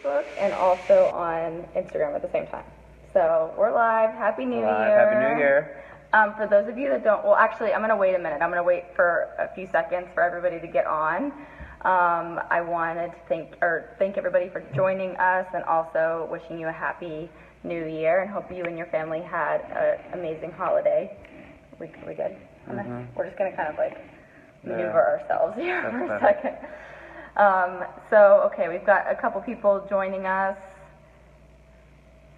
Facebook and also on Instagram at the same time. So we're live. Happy New Year. Happy New Year. For those of you that don't, well, actually, I'm going to wait a minute. I'm going to wait for a few seconds for everybody to get on. I wanted to thank everybody for joining us, and also wishing you a happy New Year, and hope you and your family had an amazing holiday. We good? We're just going to kind of like maneuver ourselves here for a second. Okay, we've got a couple people joining us.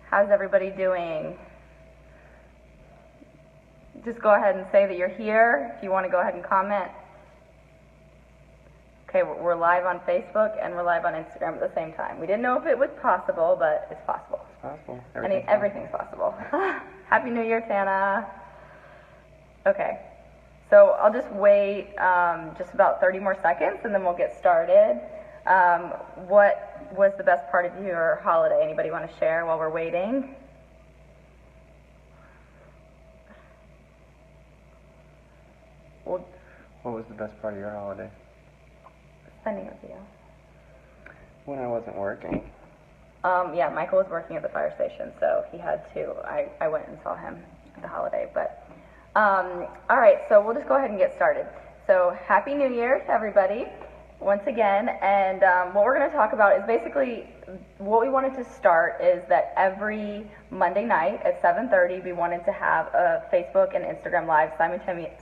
How's everybody doing? Just go ahead and say that you're here if you want to go ahead and comment. Okay, we're live on Facebook and we're live on Instagram at the same time. We didn't know if it was possible, but it's possible. It's possible. Everything's possible. Happy New Year, Tana. Okay, so I'll just wait just about 30 more seconds and then we'll get started. What was the best part of your holiday? Anybody want to share while we're waiting? What was the best part of your holiday? Spending with you. When I wasn't working. Yeah, Michael was working at the fire station, so he had to. I went and saw him at the holiday, but all right. So we'll just go ahead and get started. So Happy New Year to everybody once again, and what we're going to talk about is basically what we wanted to start is that every Monday night at 7:30 we wanted to have a Facebook and Instagram live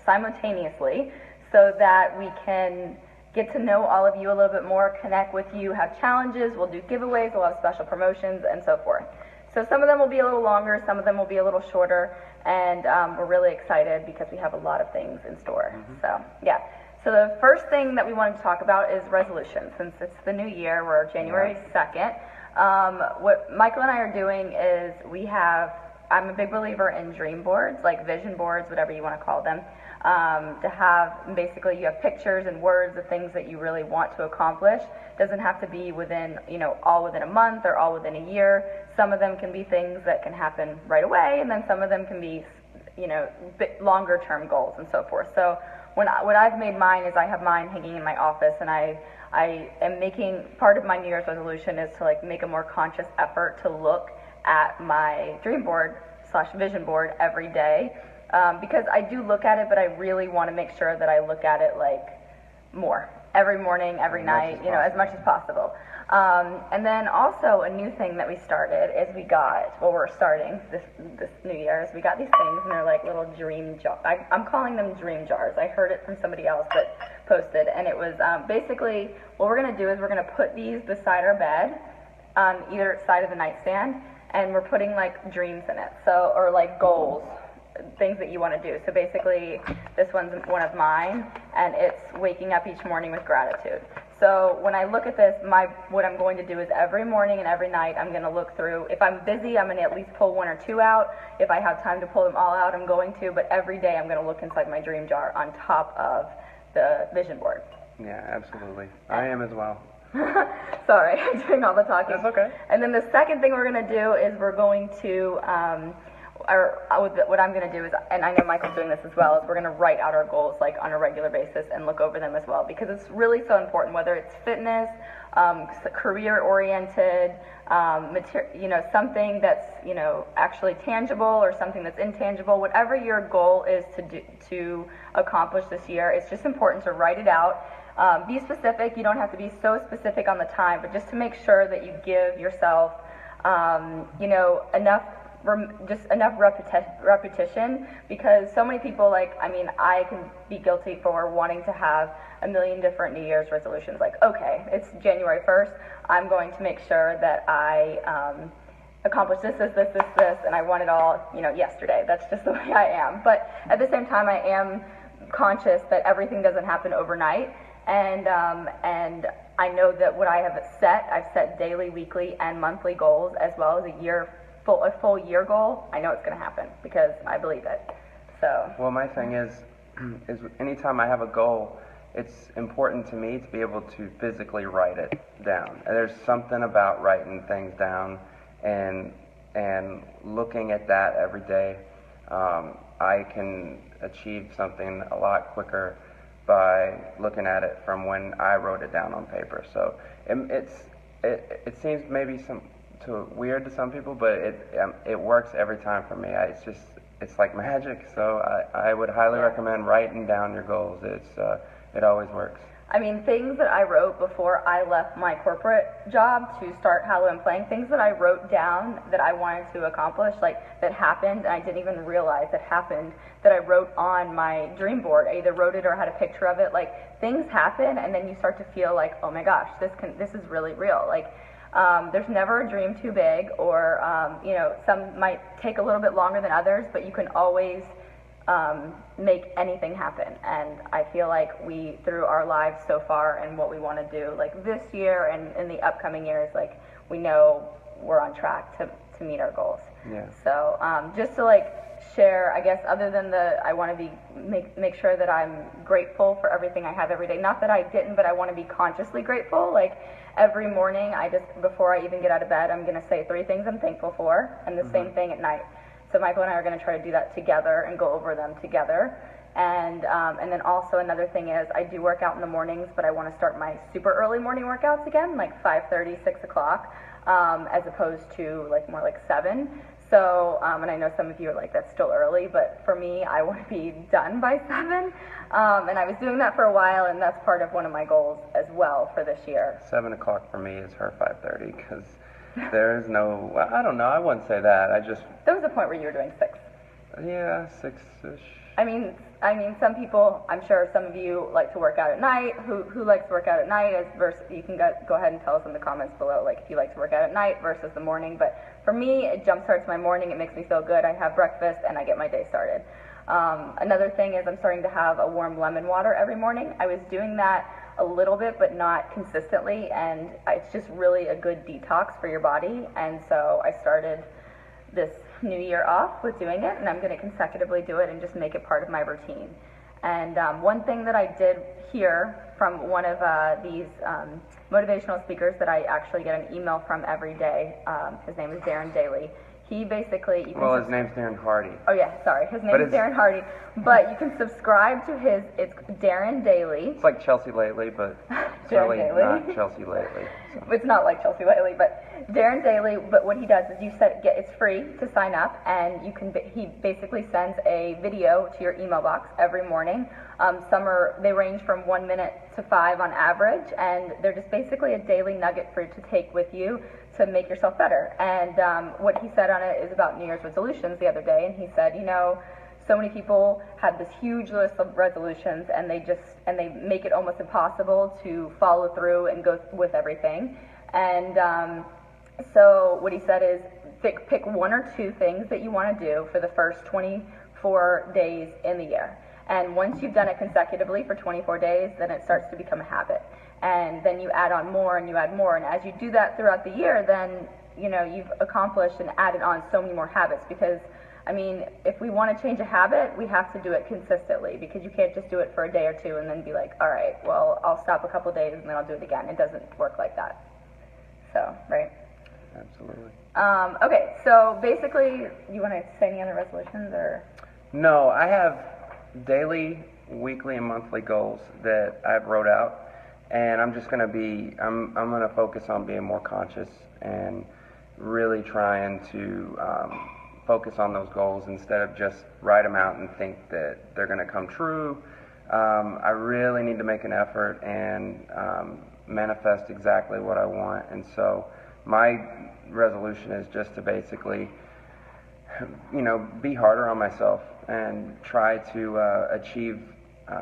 simultaneously, so that we can get to know all of you a little bit more, connect with you, have challenges, we'll do giveaways, we'll have special promotions, and so forth. So some of them will be a little longer, some of them will be a little shorter, and we're really excited because we have a lot of things in store. So, yeah. So the first thing that we wanted to talk about is resolutions. Since it's the new year, we're January 2nd. What Michael and I are doing is I'm a big believer in dream boards, like vision boards, whatever you want to call them. To have, basically you have pictures and words of things that you really want to accomplish. Doesn't have to be within, all within a month or all within a year. Some of them can be things that can happen right away, and then some of them can be, bit longer term goals and so forth. So what I've made mine is I have mine hanging in my office, and I am making, part of my New Year's resolution is to make a more conscious effort to look at my dream board / vision board every day. Because I do look at it, but I really want to make sure that I look at it more. Every morning, every night, as much as possible. And then also a new thing that we started is we're starting this new year, is we got these things, and they're like little dream jars. I'm calling them dream jars. I heard it from somebody else that posted, and it was basically what we're going to do is we're going to put these beside our bed on either side of the nightstand, and we're putting dreams in it, or goals. Things that you want to do. So basically, this one's one of mine, and it's waking up each morning with gratitude. So when I look at this, what I'm going to do is every morning and every night, I'm going to look through. If I'm busy, I'm going to at least pull one or two out. If I have time to pull them all out, I'm going to. But every day, I'm going to look inside my dream jar on top of the vision board. Yeah, absolutely. I am as well. Sorry, I'm doing all the talking. That's okay. And then the second thing we're going to do is we're going to what I'm going to do is, and I know Michael's doing this as well, is we're going to write out our goals on a regular basis and look over them as well, because it's really so important, whether it's fitness, career-oriented, something that's actually tangible or something that's intangible. Whatever your goal is to accomplish this year, it's just important to write it out. Be specific. You don't have to be so specific on the time, but just to make sure that you give yourself enough repetition, because so many people, I can be guilty for wanting to have a million different New Year's resolutions. Okay, it's January 1st, I'm going to make sure that I accomplish this, and I want it all, yesterday. That's just the way I am. But at the same time, I am conscious that everything doesn't happen overnight, and I know that what I've set daily, weekly, and monthly goals, as well as a full year goal. I know it's going to happen because I believe it. So. Well, my thing is anytime I have a goal, it's important to me to be able to physically write it down. And there's something about writing things down and looking at that every day. I can achieve something a lot quicker by looking at it from when I wrote it down on paper. So it seems maybe weird to some people, but it works every time for me. It's like magic. So I would highly recommend writing down your goals. It always works. I mean, things that I wrote before I left my corporate job to start Hallow and playing, things that I wrote down that I wanted to accomplish, like that happened, and I didn't even realize it happened, that I wrote on my dream board. I either wrote it or had a picture of it. Like, things happen, and then you start to feel like, oh my gosh, this is really real. Like, there's never a dream too big, or some might take a little bit longer than others, but you can always make anything happen. And I feel like we, through our lives so far and what we want to do, like this year and in the upcoming years, like we know we're on track to meet our goals. Yeah. So just to like share, I guess, other than I want to make sure that I'm grateful for everything I have every day. Not that I didn't, but I want to be consciously grateful. Like every morning, before I even get out of bed, I'm going to say 3 things I'm thankful for, and the same thing at night. So Michael and I are going to try to do that together and go over them together. And then also another thing is I do work out in the mornings, but I want to start my super early morning workouts again, like 5:30, 6 o'clock, as opposed to like more like 7. So, and I know some of you are like, that's still early, but for me, I want to be done by 7. And I was doing that for a while, and that's part of one of my goals as well for this year. 7 o'clock for me is her 5:30, because there's no, I don't know, I wouldn't say that. There was a point where you were doing 6. Yeah, 6-ish. I mean, some people, I'm sure some of you like to work out at night. Who likes to work out at night? You can go ahead and tell us in the comments below, like if you like to work out at night versus the morning. But for me, it jumpstarts my morning. It makes me feel good. I have breakfast and I get my day started. Another thing is I'm starting to have a warm lemon water every morning. I was doing that a little bit, but not consistently, and it's just really a good detox for your body. And so I started this new year off with doing it, and I'm going to consecutively do it and just make it part of my routine. And one thing that I did hear from one of these motivational speakers that I actually get an email from every day, his name is Darren Daly. He basically... his name's Darren Hardy. Oh yeah, sorry. His name is Darren Hardy. But you can subscribe to it's Darren Daly. It's like Chelsea Lately, but it's really not Chelsea Lately. So. It's not like Chelsea Lately, but Darren Daly, but what he does is it's free to sign up, and he basically sends a video to your email box every morning. They range from 1 minute to 5 on average, and they're just basically a daily nugget for you to take with you to make yourself better. And what he said on it is about New Year's resolutions the other day, and he said, so many people have this huge list of resolutions, and they make it almost impossible to follow through and go with everything. And so what he said is pick 1 or 2 things that you want to do for the first 24 days in the year. And once you've done it consecutively for 24 days, then it starts to become a habit. And then you add on more and you add more. And as you do that throughout the year, then, you've accomplished and added on so many more habits. Because, if we want to change a habit, we have to do it consistently. Because you can't just do it for a day or 2 and then be like, all right, well, I'll stop a couple days and then I'll do it again. It doesn't work like that. So, right? Absolutely. Okay, so basically, you want to say any other resolutions or? No, I have daily, weekly, and monthly goals that I've wrote out. And I'm just going to I'm going to focus on being more conscious and really trying to focus on those goals instead of just write them out and think that they're going to come true. I really need to make an effort and manifest exactly what I want. And so my resolution is just to basically, be harder on myself and try to achieve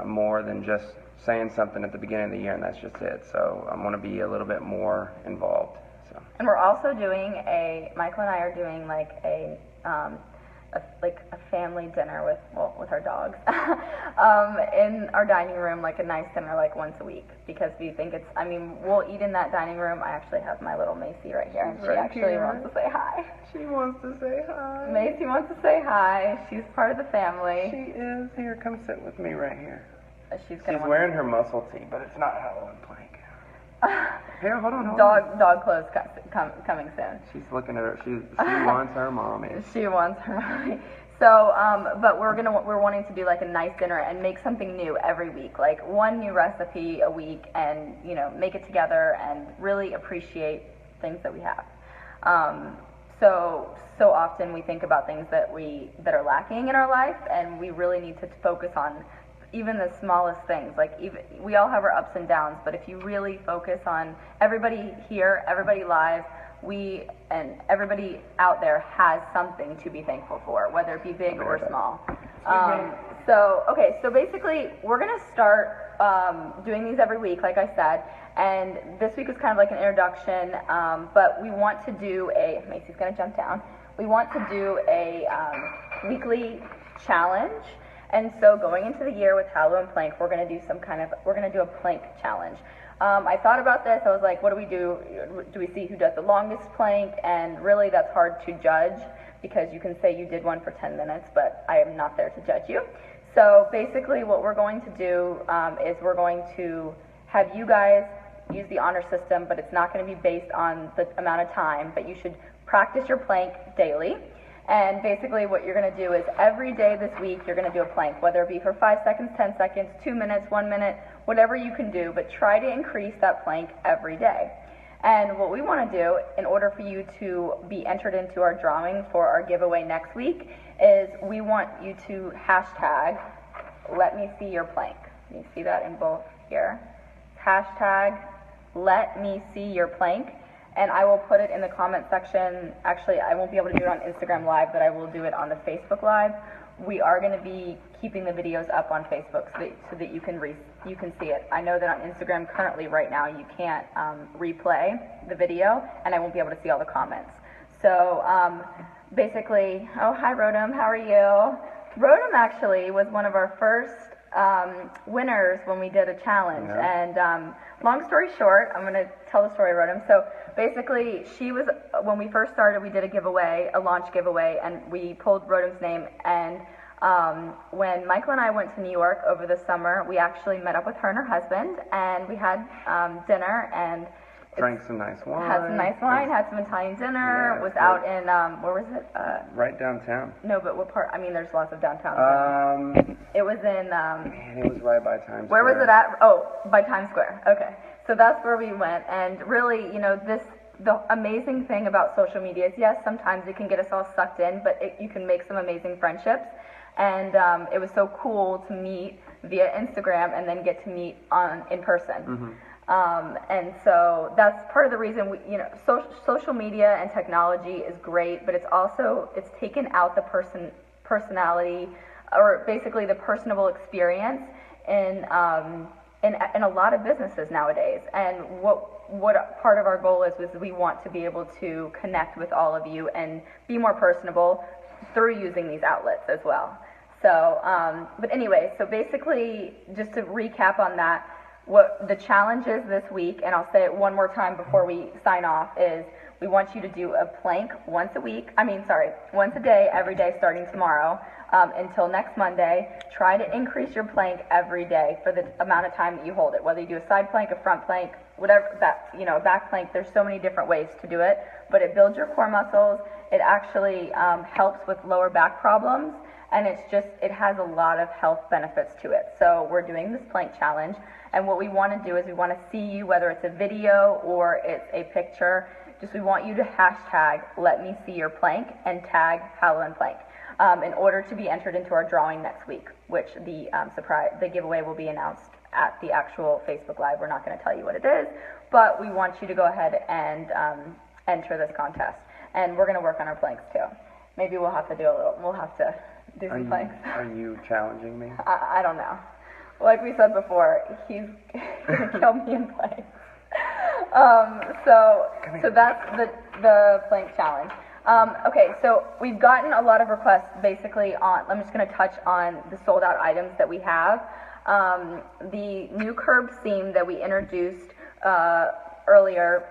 more than just saying something at the beginning of the year and that's just it. So I'm going to be a little bit more involved. So. And we're also doing Michael and I are doing like a family dinner with our dogs in our dining room, like a nice dinner like once a week, because we think we'll eat in that dining room. I actually have my little Macy right here, and she actually wants to say hi. She wants to say hi. Macy wants to say hi. She's part of the family. She is. Here, come sit with me right here. She's wearing her muscle tee, but it's not Halloween plank. Here, hold on, hold on. Dog clothes coming soon. She's looking at her. She wants her mommy. She wants her mommy. So, but we're wanting to do like a nice dinner and make something new every week, like one new recipe a week, and make it together and really appreciate things that we have. So often we think about things that are lacking in our life, and we really need to focus on even the smallest things. Like we all have our ups and downs, but if you really focus on everybody here, everybody live, and everybody out there has something to be thankful for, whether it be big or small. So basically, we're gonna start doing these every week, like I said. And this week is kind of like an introduction, but we want to do Macy's gonna jump down. We want to do a weekly challenge. And so going into the year with Hallow and Plank, we're gonna do a plank challenge. I thought about this. I was like, what do we do? Do we see who does the longest plank? And really, that's hard to judge because you can say you did one for 10 minutes, but I am not there to judge you. So basically, what we're going to do is we're going to have you guys use the honor system, but it's not going to be based on the amount of time, but you should practice your plank daily. And basically what you're going to do is every day this week you're going to do a plank, whether it be for 5 seconds, 10 seconds, 2 minutes, 1 minute, whatever you can do, but try to increase that plank every day. And what we want to do in order for you to be entered into our drawing for our giveaway next week is we want you to hashtag let me see your plank. You see that in both here. Hashtag let me see your plank. And I will put it in the comment section. Actually, I won't be able to do it on Instagram Live, but I will do it on the Facebook Live. We are going to be keeping the videos up on Facebook so that you can see it. I know that on Instagram currently right now you can't replay the video, and I won't be able to see all the comments. So basically, oh, hi Rodham, how are you? Rodham actually was one of our first winners when we did a challenge. Yeah. And long story short, I'm going to tell the story, Rodham. So basically, when we first started, we did a launch giveaway, and we pulled Rodham's name. And when Michael and I went to New York over the summer, we actually met up with her and her husband, and we had dinner, and drank some nice wine. Had some nice wine, had some Italian dinner, was out in, where was it? Right downtown. No, but what part? I mean, there's lots of downtown. It was in, man, it was right by Times Square. Where was it at? Oh, by Times Square. Okay. So that's where we went. And really, the amazing thing about social media is, yes, sometimes it can get us all sucked in, but you can make some amazing friendships. And it was so cool to meet via Instagram and then get to meet in person. Mm-hmm. And so that's part of the reason social media and technology is great, but it's taken out the personality, or basically the personable experience in a lot of businesses nowadays. And what part of our goal is we want to be able to connect with all of you and be more personable through using these outlets as well. So, but anyway, so basically, just to recap on that, what the challenge is this week, and I'll say it one more time before we sign off, is we want you to do a plank once a day, every day starting tomorrow until next Monday. Try to increase your plank every day for the amount of time that you hold it, whether you do a side plank, a front plank, whatever, a back plank. There's so many different ways to do it, but it builds your core muscles. It actually helps with lower back problems, and it has a lot of health benefits to it. So we're doing this plank challenge, and what we want to do is we want to see you, whether it's a video or it's a picture. We want you to hashtag let me see your plank and tag Hallow and Plank in order to be entered into our drawing next week, which the giveaway will be announced at the actual Facebook Live. We're not going to tell you what it is, but we want you to go ahead and enter this contest. And we're going to work on our planks too. Maybe we'll have to do some planks. Are you challenging me? I don't know. Like we said before, he's going to kill me in planks. So that's the plank challenge. Okay, so we've gotten a lot of requests basically I'm just going to touch on the sold out items that we have. The new curb theme that we introduced earlier,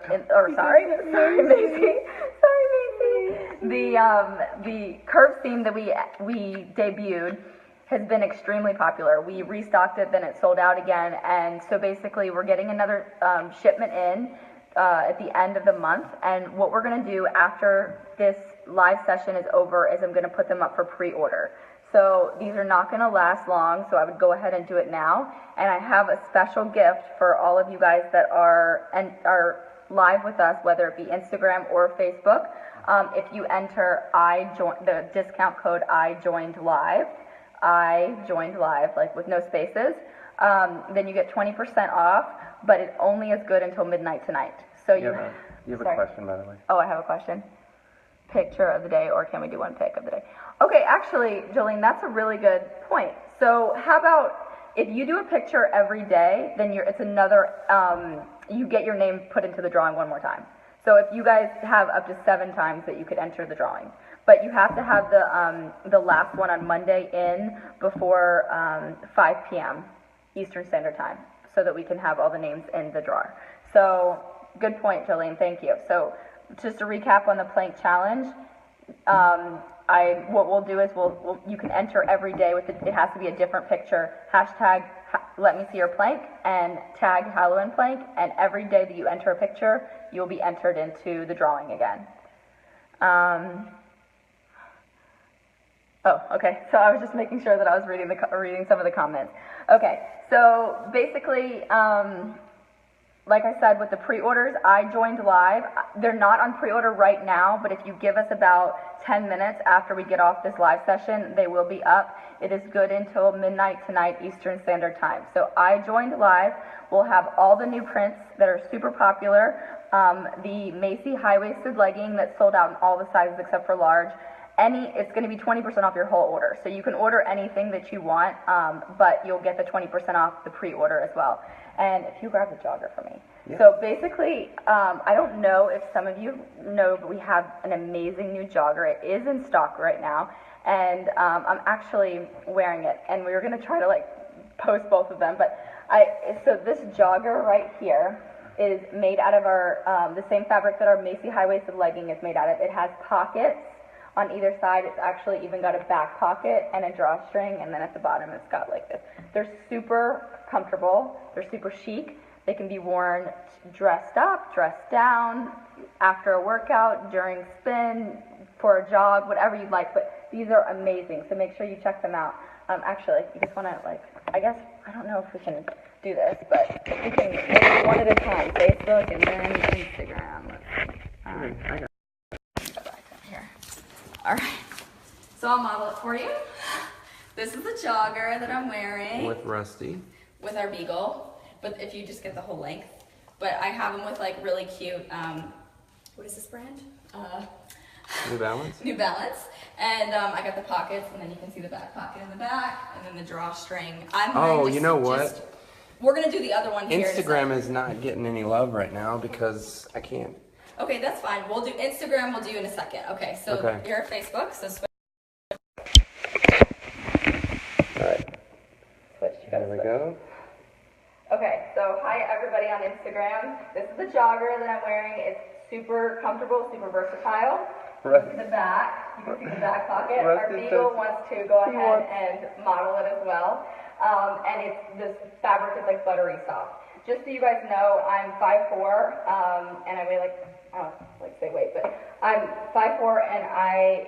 sorry Macy. The curb theme that we debuted has been extremely popular. We restocked it, then it sold out again, and so basically we're getting another shipment in at the end of the month, and what we're going to do after this live session is over is I'm going to put them up for pre-order. So these are not going to last long, so I would go ahead and do it now, and I have a special gift for all of you guys that are live with us, whether it be Instagram or Facebook. If you enter the discount code I joined live, like with no spaces, then you get 20% off, but it only is good until midnight tonight. So you have a question, by the way. Oh, I have a question. Picture of the day, or can we do one pic of the day? Okay, actually, Jolene, that's a really good point. So how about if you do a picture every day, then it's another, you get your name put into the drawing one more time. So if you guys have up to 7 times that you could enter the drawing. But you have to have the last one on Monday in before 5 p.m. Eastern Standard Time, so that we can have all the names in the drawer. So good point, Jolene, thank you. So just to recap on the plank challenge, what we'll do is you can enter every day with it has to be a different picture, hashtag let me see your plank, and tag Hallow and plank, and every day that you enter a picture, you'll be entered into the drawing again. Oh, okay, so I was just making sure that I was reading some of the comments. Okay, so basically, like I said, with the pre-orders, I joined live. They're not on pre-order right now, but if you give us about 10 minutes after we get off this live session, they will be up. It is good until midnight tonight Eastern Standard Time. So I joined live. We'll have all the new prints that are super popular. The Macy high-waisted legging that sold out in all the sizes except for large. It's going to be 20% off your whole order. So you can order anything that you want, but you'll get the 20% off the pre-order as well. And if you grab the jogger for me. Yeah. So basically, I don't know if some of you know, but we have an amazing new jogger. It is in stock right now, and I'm actually wearing it. And we were going to try to post both of them, but so this jogger right here is made out of the same fabric that our Macy high-waisted legging is made out of. It has pockets on either side. It's actually even got a back pocket and a drawstring, and then at the bottom it's got like this. They're super comfortable. They're super chic. They can be worn dressed up, dressed down, after a workout, during spin, for a jog, whatever you'd like. But these are amazing, so make sure you check them out. Actually, you just want to I guess, I don't know if we can do this, but we can maybe one at a time. Facebook and then Instagram. Let's see. Here. All right. So I'll model it for you. This is the jogger that I'm wearing. With Rusty. With our Beagle. But if you just get the whole length. But I have them with really cute, what is this brand? New Balance? New Balance. And I got the pockets, and then you can see the back pocket in the back, and then the drawstring. You know what? We're going to do the other one here. Instagram is not getting any love right now because I can't. Okay, that's fine. We'll do Instagram, we'll do in a second. Okay, so you're at Facebook, so switch. Alright. Switch. There we go. Okay, so hi everybody on Instagram. This is the jogger that I'm wearing. It's super comfortable, super versatile. Look at the back. You can see the back pocket. Our Beagle wants to go ahead and model it as well. And this fabric is buttery soft. Just so you guys know, I'm 5'4", and I weigh but I'm 5'4", and I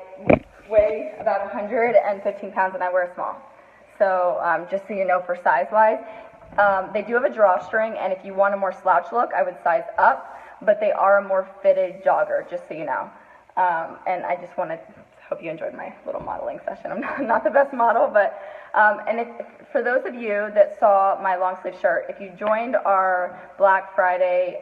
weigh about 115 pounds, and I wear a small. So just so you know, for size-wise. They do have a drawstring, and if you want a more slouch look, I would size up, but they are a more fitted jogger, just so you know. And I just hope you enjoyed my little modeling session. I'm not the best model, but, for those of you that saw my long sleeve shirt, if you joined our Black Friday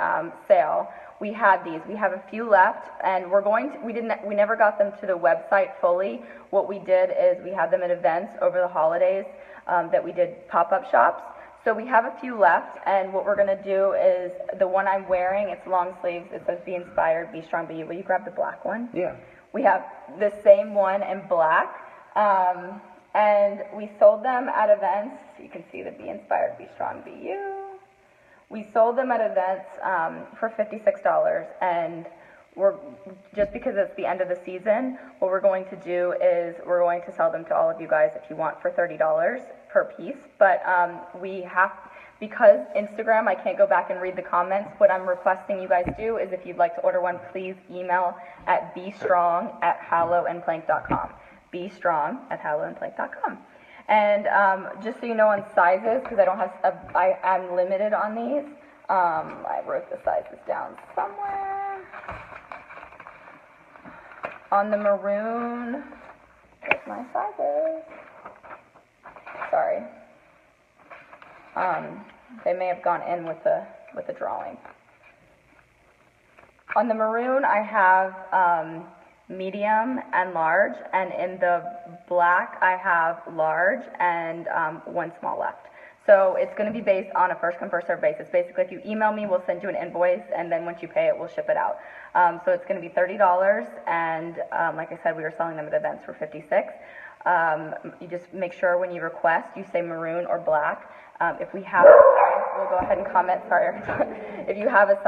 sale, we had these. We have a few left, and we never got them to the website fully. What we did is we had them at events over the holidays that we did pop-up shops. So we have a few left, and what we're going to do is the one I'm wearing, it's long sleeves. It says Be Inspired, Be Strong, Be You. Will you grab the black one? Yeah. We have the same one in black, and we sold them at events. You can see the Be Inspired, Be Strong, Be You. We sold them at events for $56, and we're just because it's the end of the season, what we're going to do is we're going to sell them to all of you guys if you want for $30 per piece. But we have, because Instagram, I can't go back and read the comments. What I'm requesting you guys do is if you'd like to order one, please email at bestrong@hallowandplank.com. bestrong@hallowandplank.com. And just so you know on sizes, because I don't have, I'm limited on these. I wrote the sizes down somewhere. On the maroon, there's my sizes. Sorry. They may have gone in with the drawing. On the maroon, I have medium and large, and in the black, I have large and one small left. So it's going to be based on a first come, first served basis. Basically, if you email me, we'll send you an invoice, and then once you pay it, we'll ship it out. So it's going to be $30, and like I said, we were selling them at events for $56. You just make sure when you request, you say maroon or black. If we have the size, we'll go ahead and comment. Sorry, if you have if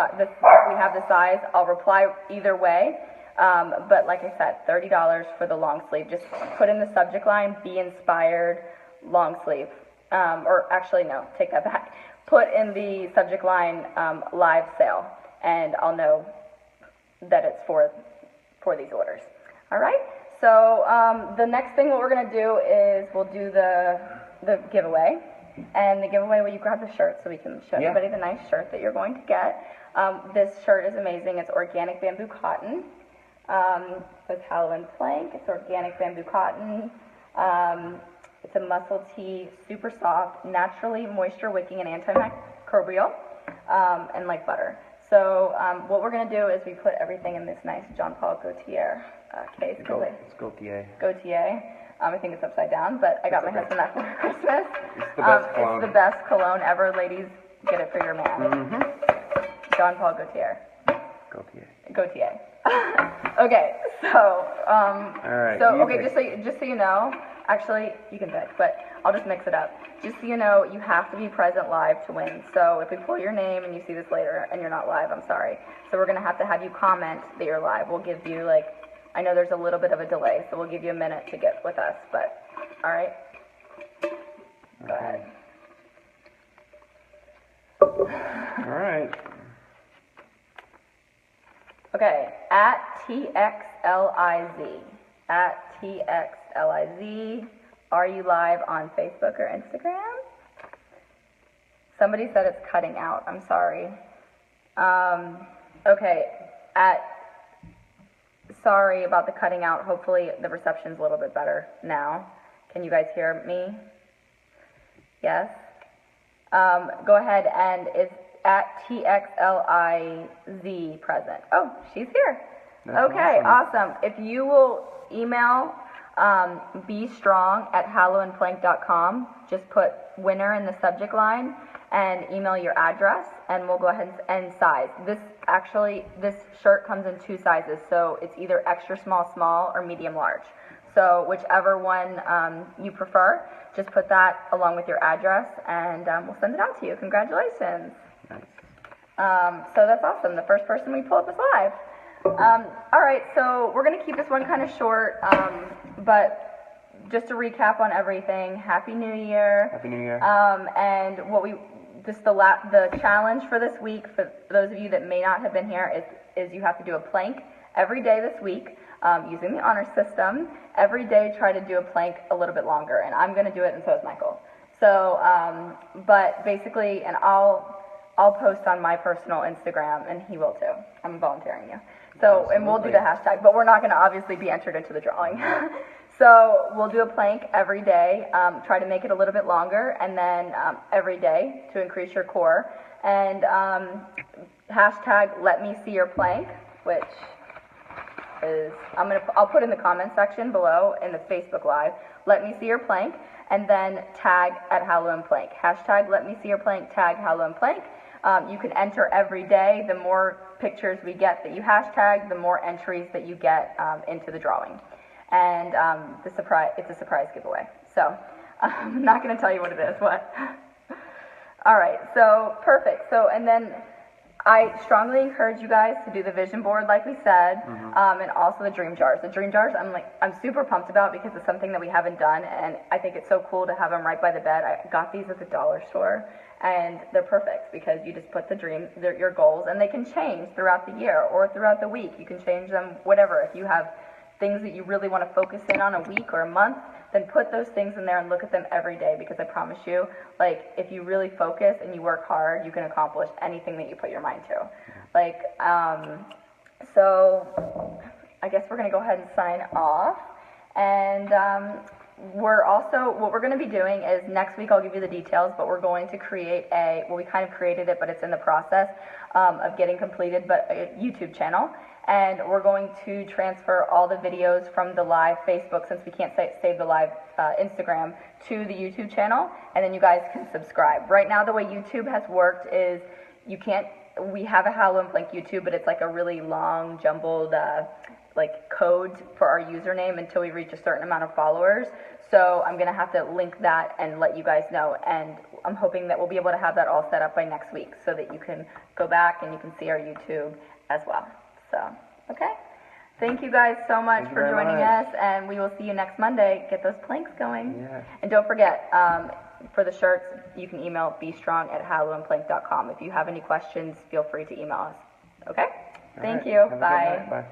we have the size, I'll reply either way. But like I said, $30 for the long sleeve. Just put in the subject line, "Be inspired long sleeve." Or actually, no, take that back. Put in the subject line, "live sale," and I'll know that it's for these orders. All right. So the next thing what we're gonna do is we'll do the giveaway. And the giveaway, will you grab the shirt so we can show everybody the nice shirt that you're going to get. This shirt is amazing. It's organic bamboo cotton. With Hallow and Plank. It's organic bamboo cotton. It's a muscle tee, super soft, naturally moisture wicking and antimicrobial, and like butter. So what we're going to do is we put everything in this nice Jean Paul Gaultier case. It's Gaultier. Gaultier. I think it's upside down, but I got my husband that for Christmas. It's the best cologne. It's the best cologne ever. Ladies, get it for your man. Mm-hmm. Jean Paul Gaultier. Gaultier. Okay, so all right, just so you know, actually you can pick, but I'll just mix it up. Just so you know, you have to be present live to win. So if we pull your name and you see this later and you're not live, I'm sorry. So we're gonna have to have you comment that you're live. We'll give you I know there's a little bit of a delay, so we'll give you a minute to get with us. But all right, go ahead. All right. Okay, at TXLIZ. At TXLIZ. Are you live on Facebook or Instagram? Somebody said it's cutting out. I'm sorry. Okay, sorry about the cutting out. Hopefully the reception's a little bit better now. Can you guys hear me? Yes? Go ahead, and it's at TXLIZ present. Oh, she's here. That's okay, awesome. If you will email bestrong@hallowandplank.com, just put winner in the subject line and email your address, and we'll go ahead and size. This shirt comes in 2 sizes, so it's either extra small, or medium large. So whichever one you prefer, just put that along with your address, and we'll send it out to you. Congratulations. Nice. So that's awesome. The first person we pull up is live. All right, so we're going to keep this one kind of short, but just to recap on everything, Happy New Year. Happy New Year. And the challenge for this week, for those of you that may not have been here, is you have to do a plank every day this week using the honor system. Every day try to do a plank a little bit longer, and I'm going to do it, and so is Michael. So, but basically, and I'll post on my personal Instagram, and he will too. I'm volunteering you. So, and we'll do the hashtag, but we're not going to obviously be entered into the drawing. So we'll do a plank every day, try to make it a little bit longer, and then every day to increase your core. And hashtag let me see your plank, which is, I'll put in the comment section below in the Facebook Live, let me see your plank, and then tag at Hallow and Plank. Hashtag let me see your plank, tag Hallow and Plank. You can enter every day. The more pictures we get that you hashtag, the more entries that you get into the drawing. And it's a surprise giveaway. So I'm not going to tell you what it is. What? All right. So perfect. So and then I strongly encourage you guys to do the vision board, like we said, and also the dream jars. The dream jars, I'm super pumped about because it's something that we haven't done, and I think it's so cool to have them right by the bed. I got these at the dollar store, and they're perfect because you just put your goals, and they can change throughout the year or throughout the week. You can change them, whatever. If you have things that you really want to focus in on a week or a month, then put those things in there and look at them every day, because I promise you, like, if you really focus and you work hard, you can accomplish anything that you put your mind to. Like, so I guess we're going to go ahead and sign off. And what we're going to be doing is next week I'll give you the details, but we're going to create we kind of created it, but it's in the process of getting completed, but a YouTube channel. And we're going to transfer all the videos from the live Facebook, since we can't save the live Instagram, to the YouTube channel, and then you guys can subscribe. Right now, the way YouTube has worked is we have a Hallow and Plank YouTube, but it's like a really long, jumbled like code for our username until we reach a certain amount of followers. So I'm going to have to link that and let you guys know, and I'm hoping that we'll be able to have that all set up by next week so that you can go back and you can see our YouTube as well. So, okay. Thank you guys so much for joining us, and we will see you next Monday. Get those planks going. Yeah. And don't forget, for the shirts, you can email bestrong@hallowandplank.com. If you have any questions, feel free to email us. Okay? Thank you. Have a good Bye. night. Bye.